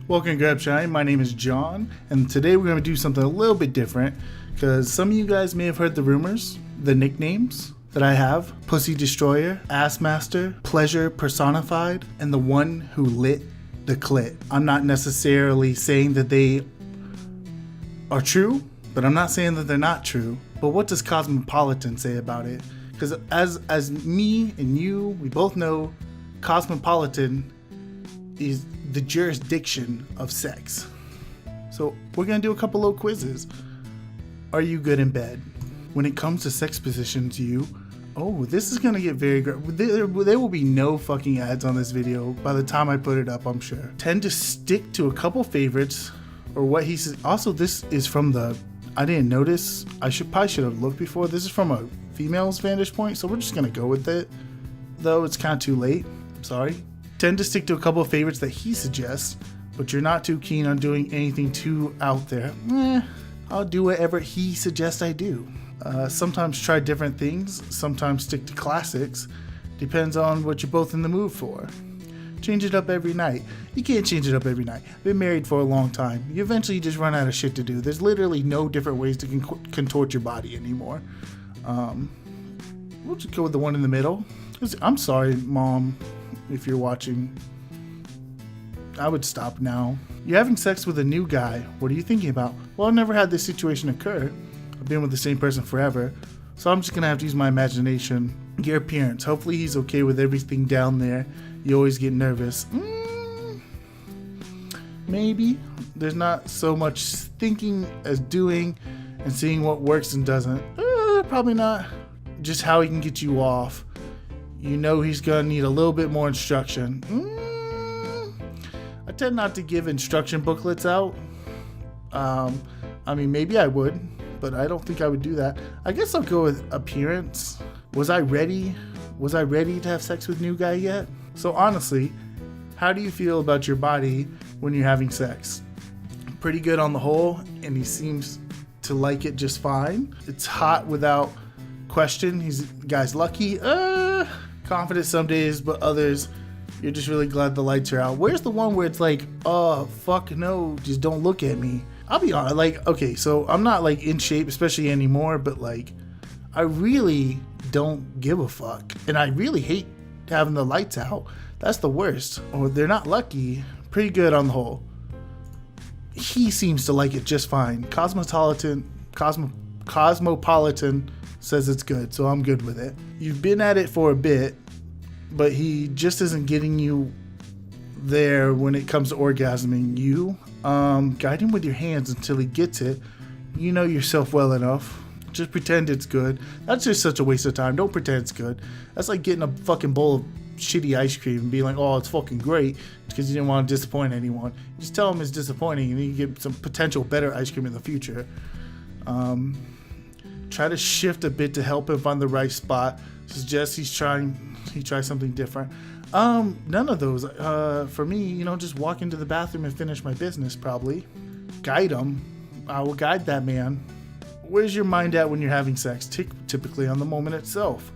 Welcome to Grab Shine. My name is John, and today we're going to do something a little bit different because some of you guys may have heard the rumors, the nicknames that I have: Pussy Destroyer, Ass Master, Pleasure Personified, and the one who lit the clit. I'm not necessarily saying that they are true, but I'm not saying that they're not true. But what does Cosmopolitan say about it? Because as me and you, we both know Cosmopolitan is the jurisdiction of sex. So we're going to do a couple little quizzes. Are you good in bed? When it comes to sex positions, this is going to get very great. There will be no fucking ads on this video by the time I put it up, I'm sure. Tend to stick to a couple favorites or what he says. Also, this is from I didn't notice. I probably should have looked before. This is from a female's vantage point, so we're just going to go with it. Though it's kind of too late. I'm sorry. Tend to stick to a couple of favorites that he suggests, but you're not too keen on doing anything too out there. I'll do whatever he suggests I do. Sometimes try different things, sometimes stick to classics. Depends on what you're both in the mood for. Change it up every night. You can't change it up every night. Been married for a long time. You eventually just run out of shit to do. There's literally no different ways to contort your body anymore. We'll just go with the one in the middle. I'm sorry, Mom, if you're watching. I would stop now. You're having sex with a new guy. What are you thinking about? Well, I've never had this situation occur. I've been with the same person forever. So I'm just going to have to use my imagination. Your appearance. Hopefully he's okay with everything down there. You always get nervous. Maybe. There's not so much thinking as doing and seeing what works and doesn't. Probably not. Just how he can get you off. You know he's going to need a little bit more instruction. I tend not to give instruction booklets out. Maybe I would, but I don't think I would do that. I guess I'll go with appearance. Was I ready? Was I ready to have sex with new guy yet? So honestly, how do you feel about your body when you're having sex? Pretty good on the whole, and he seems to like it just fine. It's hot without question. Guy's lucky. Confident some days, but others you're just really glad the lights are out. Where's the one where it's like, oh fuck no, just don't look at me? I'll be honest, okay, so I'm not in shape, especially anymore, but I really don't give a fuck, and I really hate having the lights out. That's the worst. Or they're not lucky. Pretty good on the whole. He seems to like it just fine. Cosmopolitan says it's good, so I'm good with it. You've been at it for a bit, but he just isn't getting you there when it comes to orgasming you. Guide him with your hands until he gets it. You know yourself well enough. Just pretend it's good. That's just such a waste of time. Don't pretend it's good. That's like getting a fucking bowl of shitty ice cream and being like, oh, it's fucking great, because you didn't want to disappoint anyone. Just tell him it's disappointing and then you get some potential better ice cream in the future. Try to shift a bit to help him find the right spot. Suggest he try something different. None of those. For me, just walk into the bathroom and finish my business, probably. Guide him. I will guide that man. Where's your mind at when you're having sex? Typically on the moment itself.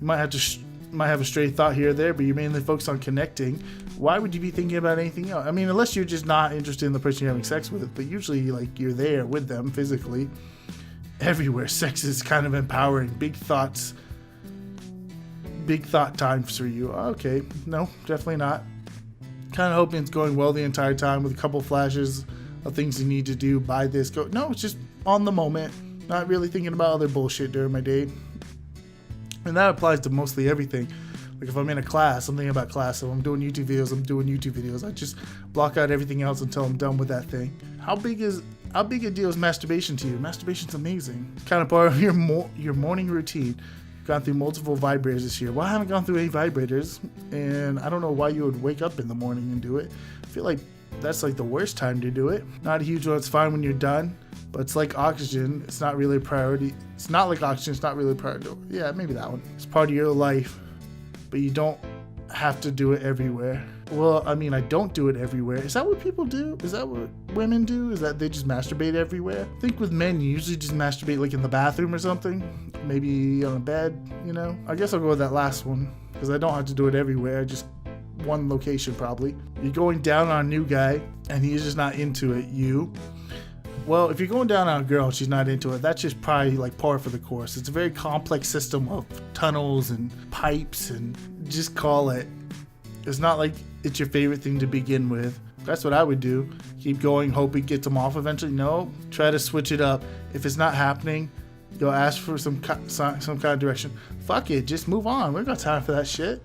You might have a stray thought here or there, but you're mainly focused on connecting. Why would you be thinking about anything else? Unless you're just not interested in the person you're having sex with, but usually you're there with them physically. Everywhere. Sex is kind of empowering. Big thought times for you. Okay, no, definitely not. Kind of hoping it's going well the entire time with a couple flashes of things you need to do. Buy this, go. No, it's just on the moment. Not really thinking about other bullshit during my day. And that applies to mostly everything. Like if I'm in a class, I'm thinking about class. So I'm doing YouTube videos. I just block out everything else until I'm done with that thing. How big a deal is masturbation to you? Masturbation's amazing. It's kind of part of your morning routine. Gone through multiple vibrators this year. Well, I haven't gone through any vibrators, and I don't know why you would wake up in the morning and do it. I feel like that's the worst time to do it. Not a huge one. It's fine when you're done, but it's like oxygen. It's not really a priority. It's not like oxygen. It's not really a priority. Yeah, maybe that one. It's part of your life, but you don't have to do it everywhere. Well, I don't do it everywhere. Is that what people do? Is that what women do? Is that they just masturbate everywhere? I think with men, you usually just masturbate in the bathroom or something. Maybe on a bed, I guess I'll go with that last one, because I don't have to do it everywhere. I just one location probably. You're going down on a new guy and he's just not into it. Well, if you're going down on a girl, she's not into it, that's just probably like par for the course. It's a very complex system of tunnels and pipes, and just call it. It's not like it's your favorite thing to begin with. That's what I would do. Keep going, hope it gets them off eventually. No, try to switch it up. If it's not happening, go ask for some kind of direction. Fuck it, just move on. We don't got time for that shit.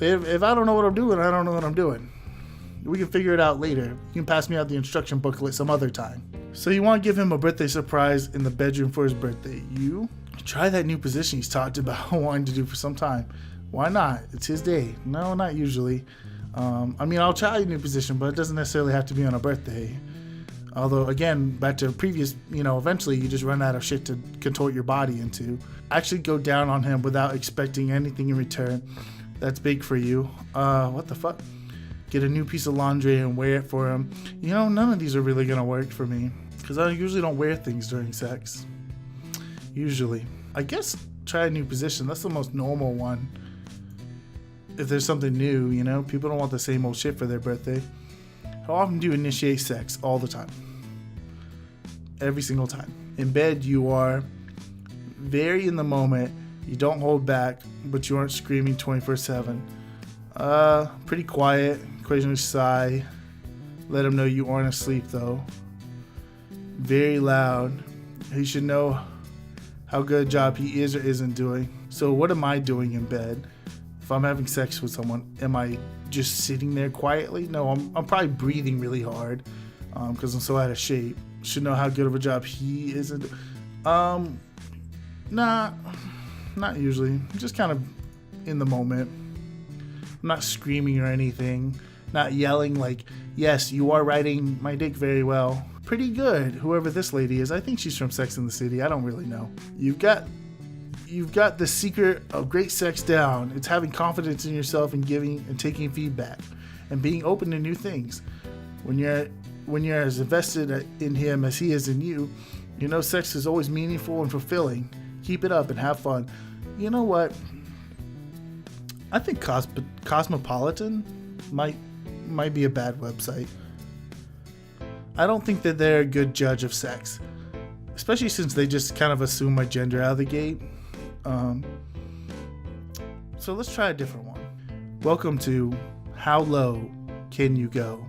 If I don't know what I'm doing, I don't know what I'm doing. We can figure it out later. You can pass me out the instruction booklet some other time. So you want to give him a birthday surprise in the bedroom for his birthday. You try that new position he's talked about wanting to do for some time. Why not? It's his day. No, not usually. I'll try a new position, but it doesn't necessarily have to be on a birthday. Although, again, back to previous, eventually you just run out of shit to contort your body into. Actually go down on him without expecting anything in return. That's big for you. What the fuck? Get a new piece of laundry and wear it for him. None of these are really going to work for me, because I usually don't wear things during sex. Usually. I guess try a new position. That's the most normal one. If there's something new, people don't want the same old shit for their birthday. How often do you initiate sex? All the time. Every single time. In bed, you are very in the moment. You don't hold back, but you aren't screaming 24/7. Pretty quiet. Occasionally sigh. Let him know you aren't asleep, though. Very loud. He should know how good a job he is or isn't doing. So what am I doing in bed? If I'm having sex with someone, am I just sitting there quietly? No, I'm probably breathing really hard because I'm so out of shape. Should know how good of a job he isn't. Nah, not usually. I'm just kind of in the moment. I'm not screaming or anything. Not yelling like, yes, you are riding my dick very well. Pretty good, whoever this lady is. I think she's from Sex and the City. I don't really know. You've got the secret of great sex down. It's having confidence in yourself and giving and taking feedback and being open to new things. When you're as invested in him as he is in you, sex is always meaningful and fulfilling. Keep it up and have fun. You know what? I think Cosmopolitan might be a bad website. I don't think that they're a good judge of sex, especially since they just kind of assume my gender out of the gate. So let's try a different one. Welcome to How Low Can You Go?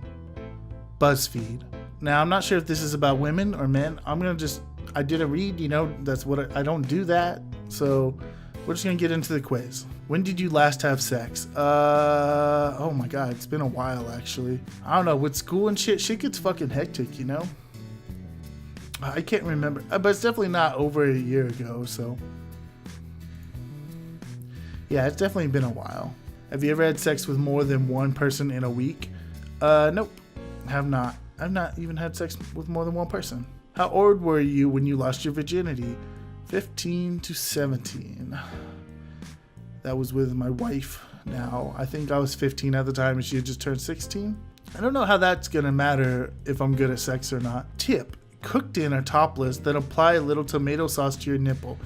Buzzfeed. Now, I'm not sure if this is about women or men. I did a read, that's what I don't do that. So we're just going to get into the quiz. When did you last have sex? Oh my God, it's been a while actually. I don't know, with school and shit gets fucking hectic, I can't remember, but it's definitely not over a year ago, so. Yeah, it's definitely been a while. Have you ever had sex with more than one person in a week? Nope, have not. I've not even had sex with more than one person. How old were you when you lost your virginity? 15 to 17. That was with my wife now. I think I was 15 at the time and she had just turned 16. I don't know how that's gonna matter if I'm good at sex or not. Tip, cook dinner topless, then apply a little tomato sauce to your nipple.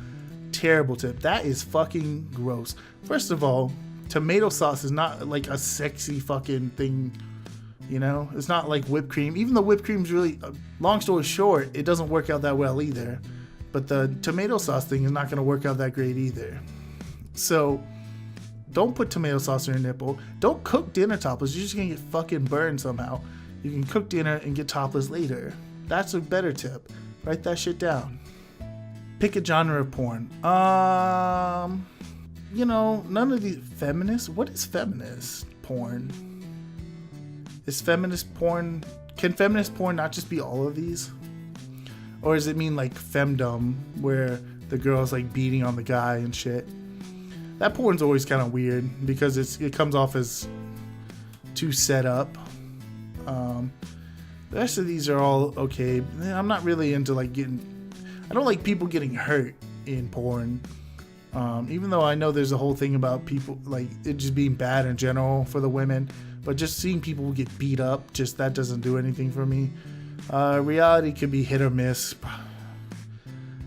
Terrible tip. That is fucking gross. First of all, tomato sauce is not like a sexy fucking thing. It's not like whipped cream. Even though whipped cream's really, long story short, it doesn't work out that well either. But the tomato sauce thing is not gonna work out that great either. So don't put tomato sauce on your nipple. Don't cook dinner topless. You're just gonna get fucking burned somehow. You can cook dinner and get topless later. That's a better tip. Write that shit down. Pick a genre of porn. None of these feminist. What is feminist porn? Is feminist porn? Can feminist porn not just be all of these? Or does it mean like femdom, where the girl's like beating on the guy and shit? That porn's always kind of weird because it comes off as too set up. The rest of these are all okay. I'm not really into I don't like people getting hurt in porn. Even though I know there's a whole thing about people like it just being bad in general for the women, but just seeing people get beat up, that doesn't do anything for me. Reality can be hit or miss.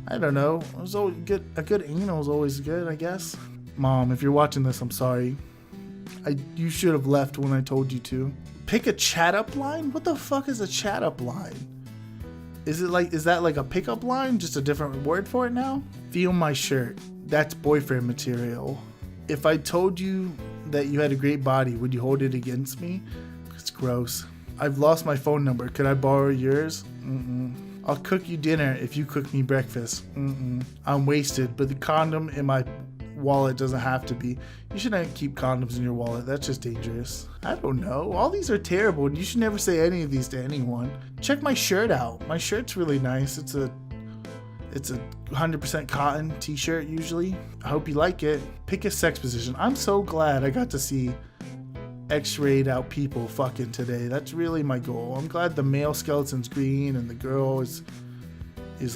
I don't know. It was always good. A good anal is always good, I guess. Mom, if you're watching this, I'm sorry. You should have left when I told you to. Pick a chat up line? What the fuck is a chat up line? Is that like a pickup line? Just a different word for it now? Feel my shirt. That's boyfriend material. If I told you that you had a great body, would you hold it against me? It's gross. I've lost my phone number. Could I borrow yours? I'll cook you dinner if you cook me breakfast. I'm wasted, but the condom in my wallet doesn't have to be. You shouldn't keep condoms in your wallet. That's just dangerous. I don't know. All these are terrible, and you should never say any of these to anyone. Check my shirt out. My shirt's really nice. It's a 100% cotton t-shirt usually. I hope you like it. Pick a sex position. I'm so glad I got to see x-rayed out people fucking today. That's really my goal. I'm glad the male skeleton's green and the girl is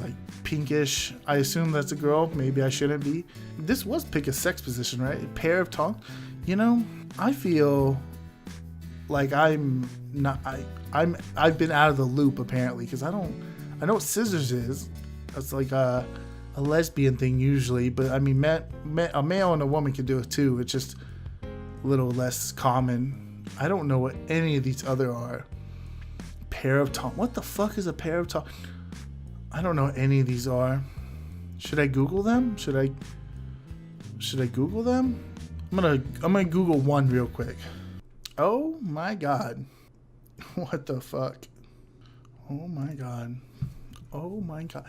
like pinkish. I assume that's a girl. Maybe I shouldn't be. This was pick a sex position, right? A pair of tongs. You know, I feel like I've been out of the loop apparently, because I know what scissors is. It's like a lesbian thing usually, but I mean, a male and a woman can do it too. It's just a little less common. I don't know what any of these other are. Pair of tongs. What the fuck is a pair of tongs? I don't know what any of these are. Should I Google them? Should I Google them? I'm gonna Google one real quick. Oh my god. What the fuck? Oh my god. Oh my god.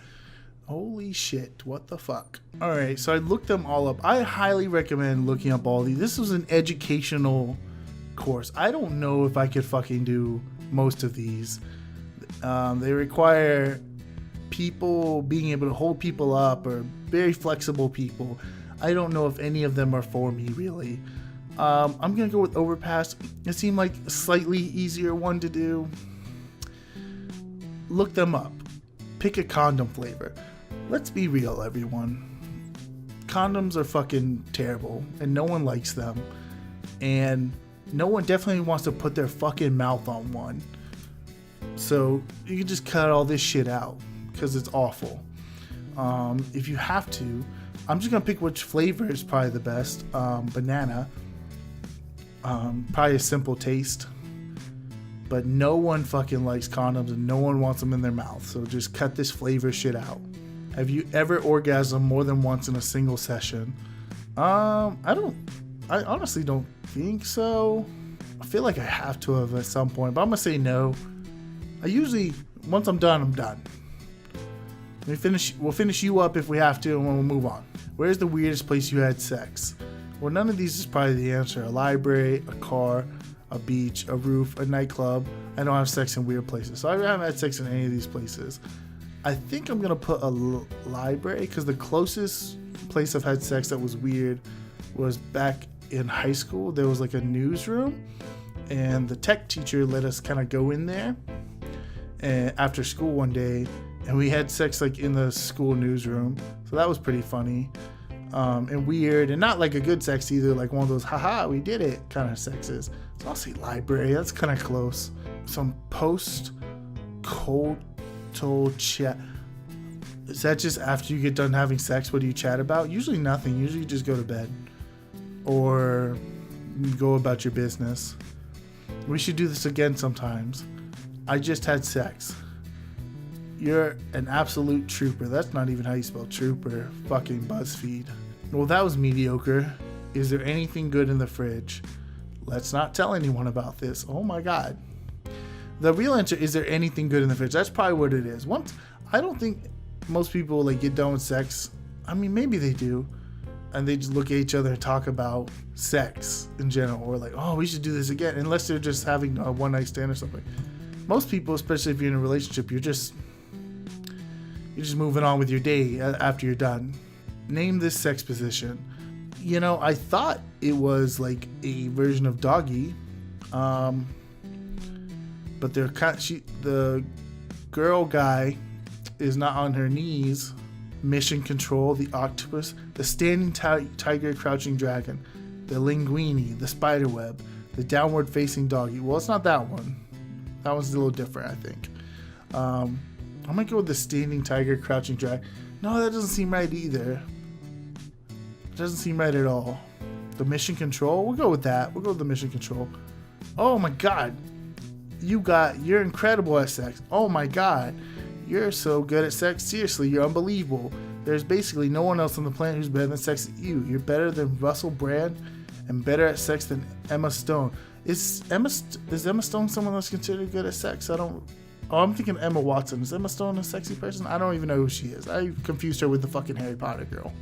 Holy shit, what the fuck? Alright, so I looked them all up. I highly recommend looking up all these. This was an educational course. I don't know if I could fucking do most of these. They require people being able to hold people up, or very flexible people. I don't know if any of them are for me, really. I'm gonna go with overpass. It seemed like a slightly easier one to do. Look them up. Pick a condom flavor. Let's be real, everyone. Condoms are fucking terrible, and no one likes them. And no one definitely wants to put their fucking mouth on one. So you can just cut all this shit out, because it's awful. If you have to, I'm just gonna pick which flavor is probably the best. Banana. Probably a simple taste. But no one fucking likes condoms, and no one wants them in their mouth. So just cut this flavor shit out. Have you ever orgasmed more than once in a single session? I honestly don't think so. I feel like I have to have at some point, but I'm gonna say no. I usually, once I'm done, I'm done. We'll finish you up if we have to, and we'll move on. Where's the weirdest place you had sex? Well, none of these is probably the answer. A library, a car, a beach, a roof, a nightclub. I don't have sex in weird places, so I haven't had sex in any of these places. I think I'm gonna put a library, because the closest place I've had sex that was weird was back in high school. There was like a newsroom, and the tech teacher let us kind of go in there after school one day, and we had sex like in the school newsroom. So that was pretty funny and weird, and not like a good sex either, like one of those haha we did it kind of sexes. So I'll say library. That's kind of close. Some post cold chat. Is that just after you get done having sex? What do you chat about? Usually nothing. Usually you just go to bed or you go about your business. We should do this again sometimes. I just had sex. You're an absolute trooper. That's not even how you spell trooper. Fucking Buzzfeed. Well, that was mediocre. Is there anything good in the fridge? Let's not tell anyone about this. Oh my god. The real answer, is there anything good in the fridge? That's probably what it is. I don't think most people like get done with sex. I mean, maybe they do, and they just look at each other and talk about sex in general, or like, oh, we should do this again, unless they're just having a one night stand or something. Most people, especially if you're in a relationship, you're just moving on with your day after you're done. Name this sex position. You know, I thought it was like a version of doggy, but the girl guy is not on her knees. Mission Control, the octopus, the standing tiger, crouching dragon, the linguini, the spider web, the downward facing doggy. Well, it's not that one. That one's a little different, I think. I'm gonna go with the standing tiger, crouching dragon. No, that doesn't seem right either. It doesn't seem right at all. The mission control? We'll go with that. We'll go with the mission control. Oh my god. You're incredible at sex. Oh my god. You're so good at sex. Seriously, you're unbelievable. There's basically no one else on the planet who's better than sex at you. You're better than Russell Brand and better at sex than Emma Stone. Is Emma Stone someone that's considered good at sex? I'm thinking Emma Watson. Is Emma Stone a sexy person? I don't even know who she is. I confused her with the fucking Harry Potter girl.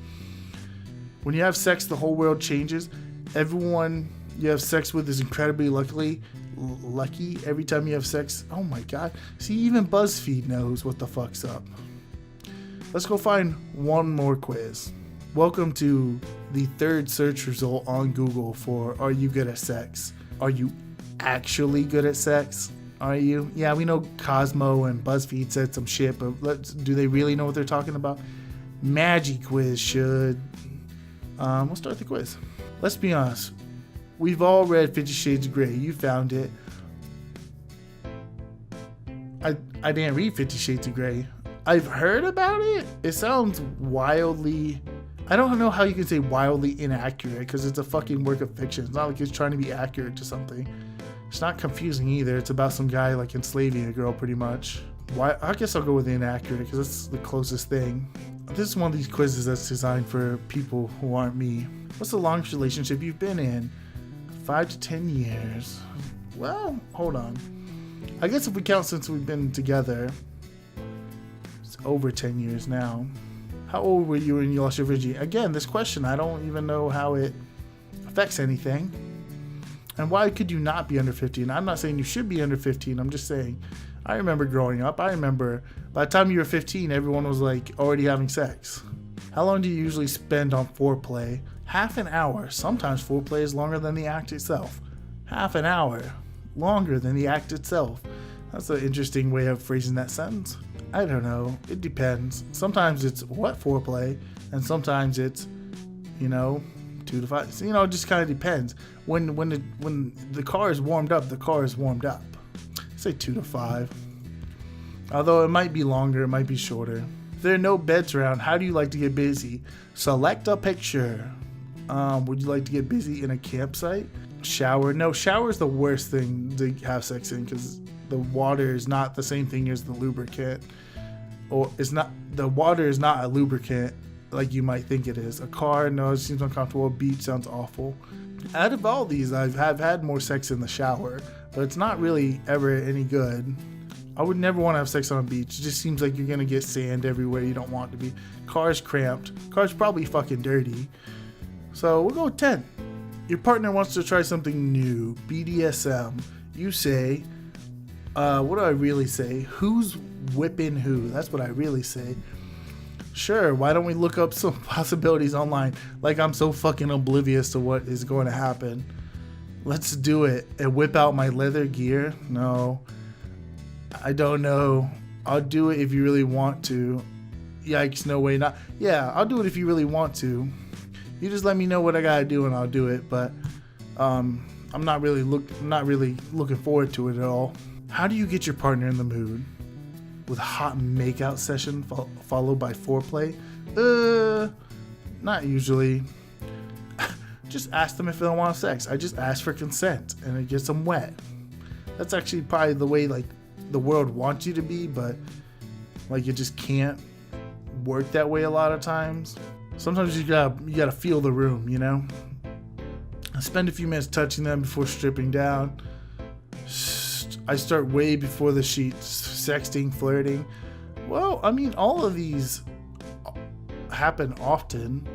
When you have sex, the whole world changes. Everyone you have sex with is incredibly lucky every time you have sex. Oh my god. See, even BuzzFeed knows what the fuck's up. Let's go find one more quiz. Welcome to the third search result on Google for are you good at sex? Are you actually good at sex? Are you? Yeah, we know Cosmo and BuzzFeed said some shit, but do they really know what they're talking about? Magiquiz should. We'll start the quiz. Let's be honest. We've all read 50 Shades of Grey. You found it. I didn't read 50 Shades of Grey. I've heard about it. It sounds wildly... I don't know how you can say wildly inaccurate because it's a fucking work of fiction. It's not like it's trying to be accurate to something. It's not confusing either. It's about some guy like enslaving a girl pretty much. Why? I guess I'll go with inaccurate because that's the closest thing. This is one of these quizzes that's designed for people who aren't me. What's the longest relationship you've been in? 5 to 10 years. Well, hold on. I guess if we count since we've been together, it's over 10 years now. How old were you when you lost your virginity? Again, this question, I don't even know how it affects anything. And why could you not be under 15? I'm not saying you should be under 15. I'm just saying, I remember growing up. I remember by the time you were 15, everyone was like already having sex. How long do you usually spend on foreplay? Half an hour. Sometimes foreplay is longer than the act itself. Half an hour. Longer than the act itself. That's an interesting way of phrasing that sentence. I don't know. It depends. Sometimes it's what foreplay, and sometimes it's, 2 to 5. So, it just kind of depends. When the car is warmed up, the car is warmed up. Say 2 to 5. Although it might be longer, it might be shorter. If there are no beds around, how do you like to get busy? Select a picture. Would you like to get busy in a campsite? Shower? No, shower is the worst thing to have sex in because the water is not the same thing as the lubricant. Or the water is not a lubricant like you might think it is. A car, no, it seems uncomfortable. A beach sounds awful. Out of all these, I've had more sex in the shower, but it's not really ever any good. I would never want to have sex on a beach. It just seems like you're going to get sand everywhere you don't want to be. Car's cramped. Car's probably fucking dirty. So we'll go with 10. Your partner wants to try something new. BDSM. You say, what do I really say? Who's whipping who? That's what I really say. Sure, why don't we look up some possibilities online? Like I'm so fucking oblivious to what is going to happen. Let's do it. And whip out my leather gear? No. I don't know. I'll do it if you really want to. Yikes, no way not. Yeah, I'll do it if you really want to. You just let me know what I gotta do and I'll do it. But I'm not really looking forward to it at all. How do you get your partner in the mood? With a hot makeout session followed by foreplay? Not usually. Just ask them if they don't want sex. I just ask for consent and it gets them wet. That's actually probably the way like the world wants you to be, but like it just can't work that way a lot of times. Sometimes you gotta feel the room, I spend a few minutes touching them before stripping down. I start way before the sheets, sexting, flirting. Well, I mean, all of these happen often.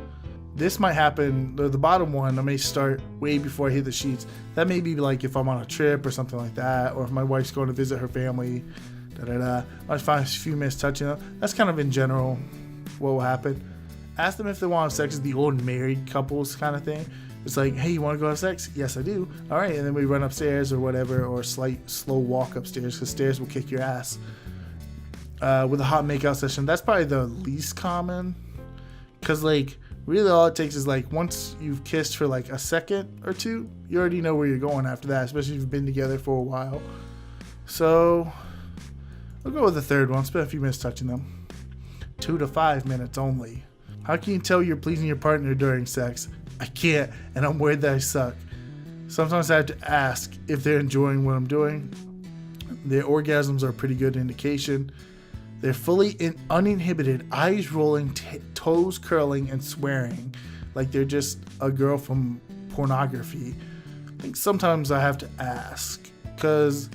This might happen, the bottom one, I may start way before I hit the sheets. That may be like if I'm on a trip or something like that, or if my wife's going to visit her family, I find a few minutes touching them. That's kind of in general what will happen. Ask them if they want sex, is the old married couples kind of thing. It's like, hey, you want to go have sex? Yes, I do. All right, and then we run upstairs or whatever, or a slight slow walk upstairs because stairs will kick your ass. With a hot makeout session, that's probably the least common because like really all it takes is like once you've kissed for like a second or two, you already know where you're going after that, especially if you've been together for a while. So we'll go with the third one. Spend a few minutes touching them. 2 to 5 minutes only. How can you tell you're pleasing your partner during sex? I can't, and I'm worried that I suck. Sometimes I have to ask if they're enjoying what I'm doing. Their orgasms are a pretty good indication. They're fully uninhibited, eyes rolling, toes curling, and swearing like they're just a girl from pornography. I think sometimes I have to ask, because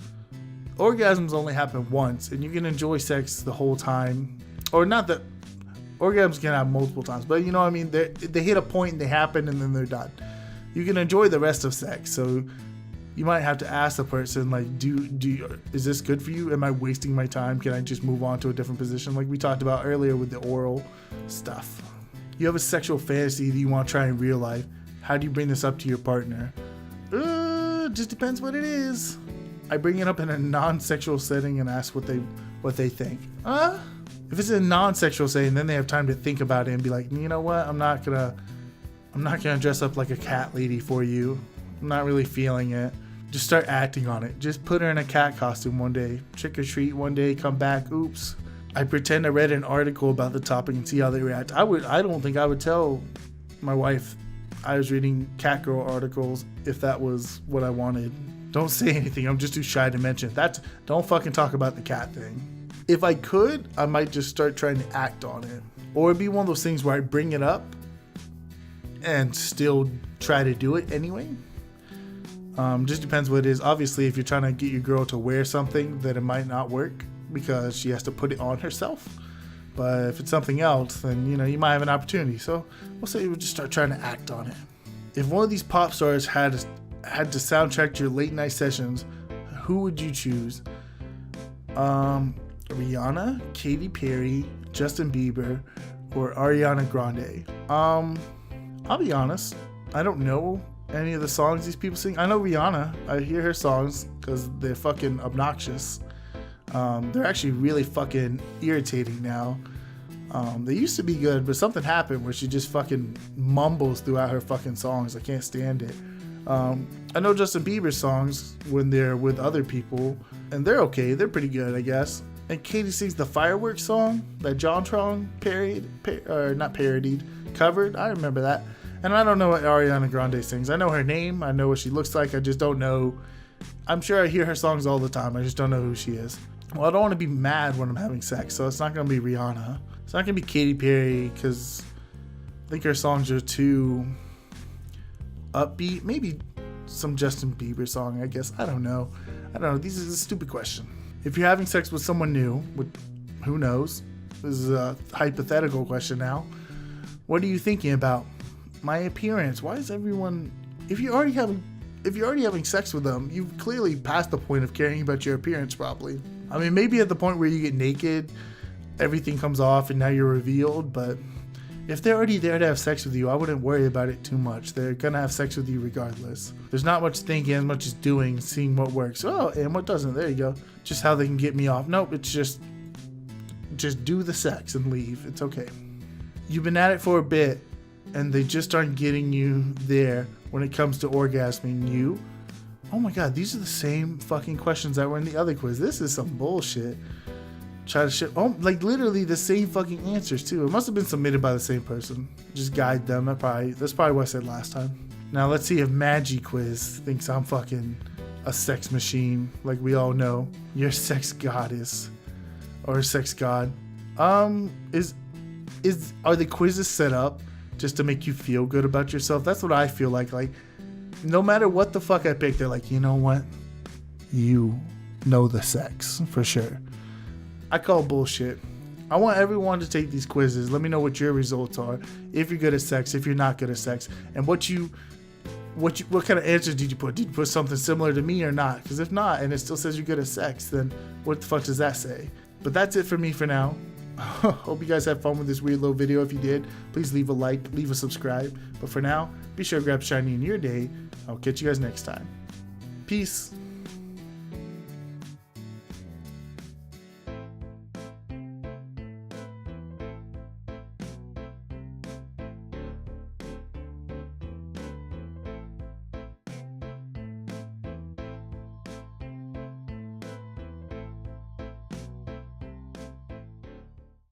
orgasms only happen once, and you can enjoy sex the whole time. Or not that orgasms can happen multiple times, but you know what I mean? They hit a point and they happen and then they're done. You can enjoy the rest of sex, so you might have to ask the person, like, is this good for you? Am I wasting my time? Can I just move on to a different position? Like we talked about earlier with the oral stuff. You have a sexual fantasy that you want to try in real life. How do you bring this up to your partner? Just depends what it is. I bring it up in a non-sexual setting and ask what they think. If it's a non-sexual setting, then they have time to think about it and be like, you know what? I'm not gonna dress up like a cat lady for you. I'm not really feeling it. Just start acting on it. Just put her in a cat costume one day. Trick or treat one day, come back, oops. I pretend I read an article about the topic and see how they react. I don't think I would tell my wife I was reading cat girl articles if that was what I wanted. Don't say anything. I'm just too shy to mention it. Don't fucking talk about the cat thing. If I could, I might just start trying to act on it. Or it'd be one of those things where I bring it up and still try to do it anyway. Just depends what it is. Obviously, if you're trying to get your girl to wear something, then it might not work because she has to put it on herself. But if it's something else, then you might have an opportunity. So we'll say we'll just start trying to act on it. If one of these pop stars had to soundtrack your late night sessions, who would you choose? Rihanna, Katy Perry, Justin Bieber, or Ariana Grande? I'll be honest. I don't know any of the songs these people sing. I know Rihanna. I hear her songs because they're fucking obnoxious. They're actually really fucking irritating now. They used to be good, but something happened where she just fucking mumbles throughout her fucking songs. I can't stand it. I know Justin Bieber's songs when they're with other people, and they're okay. They're pretty good, I guess. And Katy sings the Fireworks song that JonTron covered. I remember that. And I don't know what Ariana Grande sings. I know her name. I know what she looks like. I just don't know. I'm sure I hear her songs all the time. I just don't know who she is. Well, I don't want to be mad when I'm having sex, so it's not going to be Rihanna. It's not going to be Katy Perry because I think her songs are too upbeat. Maybe some Justin Bieber song, I guess. I don't know. This is a stupid question. If you're having sex with someone new, who knows? This is a hypothetical question now. What are you thinking about? My appearance. Why is everyone... If you're already having sex with them, you've clearly passed the point of caring about your appearance probably. I mean, maybe at the point where you get naked, everything comes off and now you're revealed, but if they're already there to have sex with you, I wouldn't worry about it too much. They're gonna have sex with you regardless. There's not much thinking as much as doing, seeing what works. Oh, and what doesn't. There you go. Just how they can get me off. Nope, it's just do the sex and leave. It's okay. You've been at it for a bit and they just aren't getting you there when it comes to orgasming you. Oh my god, these are the same fucking questions that were in the other quiz. This is some bullshit. Try to shit. Oh, like literally the same fucking answers too. It must have been submitted by the same person. Just guide them. That's probably what I said last time. Now let's see if Magiquiz thinks I'm fucking a sex machine. Like we all know, you're a sex goddess or a sex god. Are the quizzes set up just to make you feel good about yourself? That's what I feel like. Like, no matter what the fuck I pick, they're like, you know what? You know the sex for sure. I call bullshit. I want everyone to take these quizzes. Let me know what your results are. If you're good at sex, if you're not good at sex, and what kind of answers did you put? Did you put something similar to me or not? Because if not, and it still says you're good at sex, then what the fuck does that say? But that's it for me for now. Hope you guys had fun with this weird little video. If you did, please leave a like, leave a subscribe. But for now, be sure to grab shiny in your day. I'll catch you guys next time. Peace.